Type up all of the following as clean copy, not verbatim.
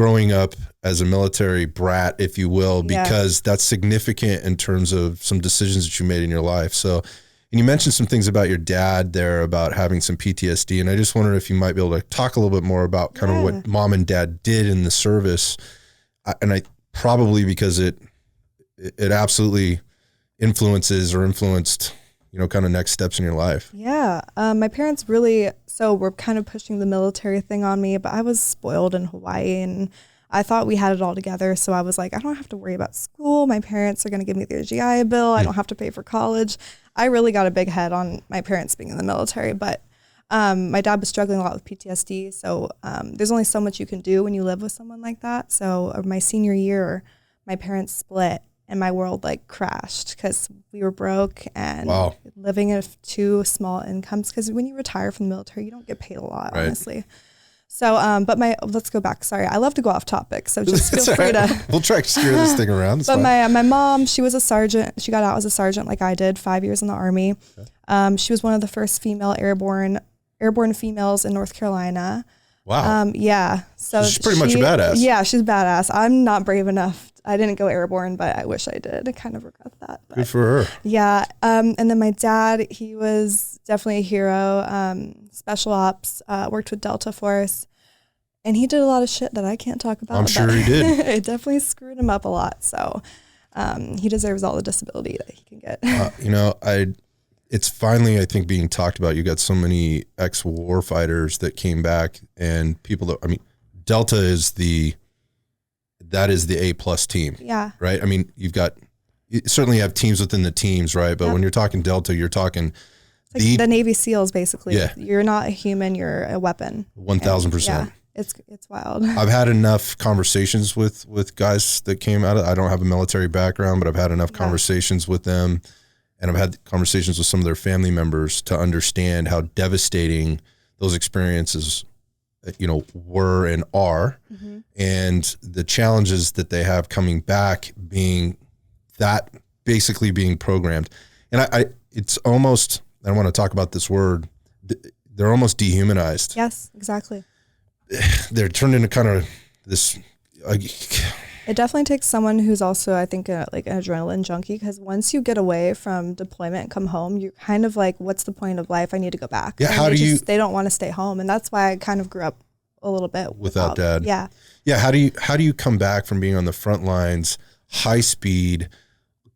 growing up as a military brat, if you will, because that's significant in terms of some decisions that you made in your life. So, and you mentioned some things about your dad there about having some PTSD. And I just wondered if you might be able to talk a little bit more about kind of what mom and dad did in the service. And I probably because it absolutely influenced, kind of next steps in your life. Yeah. My parents were kind of pushing the military thing on me, but I was spoiled in Hawaii and I thought we had it all together. So I was like, I don't have to worry about school. My parents are going to give me their GI Bill. I don't have to pay for college. I really got a big head on my parents being in the military, but my dad was struggling a lot with PTSD. So there's only so much you can do when you live with someone like that. So my senior year, my parents split and my world like crashed because we were broke and living in two small incomes. Because when you retire from the military, you don't get paid a lot, honestly. So, let's go back. Sorry, I love to go off topic, so just feel free to. We'll try to steer this thing around. It's but fine. my mom, she was a sergeant. She got out as a sergeant like I did, 5 years in the Army. Okay. She was one of the first female airborne females in North Carolina. Wow. So she's pretty much a badass. Yeah, she's badass. I'm not brave enough. I didn't go airborne, but I wish I did. I kind of regret that. But good for her. Yeah. And then my dad, he was definitely a hero. Special ops, worked with Delta Force. And he did a lot of shit that I can't talk about. I'm sure he did. It definitely screwed him up a lot. So he deserves all the disability that he can get. It's finally, I think, being talked about. You got so many ex-war fighters that came back and people that, Delta is the A+ team. Yeah. Right. You certainly have teams within the teams, right? But when you're talking Delta, you're talking like the Navy SEALs, basically. Yeah. You're not a human, you're a weapon. 1,000%. Yeah. It's wild. I've had enough conversations with guys that came out of, I don't have a military background, but I've had enough conversations with them. And I've had conversations with some of their family members to understand how devastating those experiences, were and are, and the challenges that they have coming back being basically being programmed. And it's almost, I don't want to talk about this word, they're almost dehumanized. Yes, exactly. They're turned into kind of this, it definitely takes someone who's also, I think, like an adrenaline junkie, because once you get away from deployment and come home, you're kind of like, what's the point of life? I need to go back. Yeah, and they don't want to stay home. And that's why I kind of grew up a little bit without dad. Yeah. Yeah. How do you come back from being on the front lines, high speed,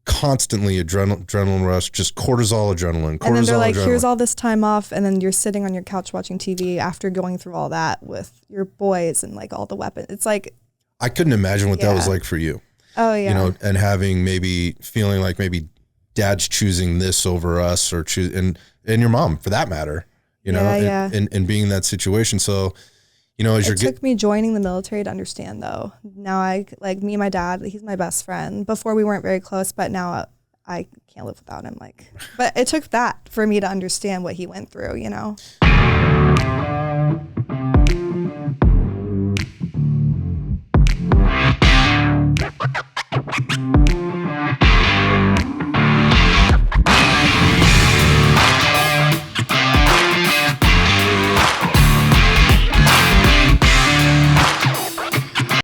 constantly adrenaline rush, just cortisol adrenaline. And then they're like, here's all this time off. And then you're sitting on your couch watching TV after going through all that with your boys and like all the weapons. It's like, I couldn't imagine what that was like for you. Oh yeah. And feeling like maybe dad's choosing this over us or and your mom for that matter, and being in that situation. So, it took me joining the military to understand though. Now me and my dad, he's my best friend. Before we weren't very close, but now I can't live without him. But it took that for me to understand what he went through,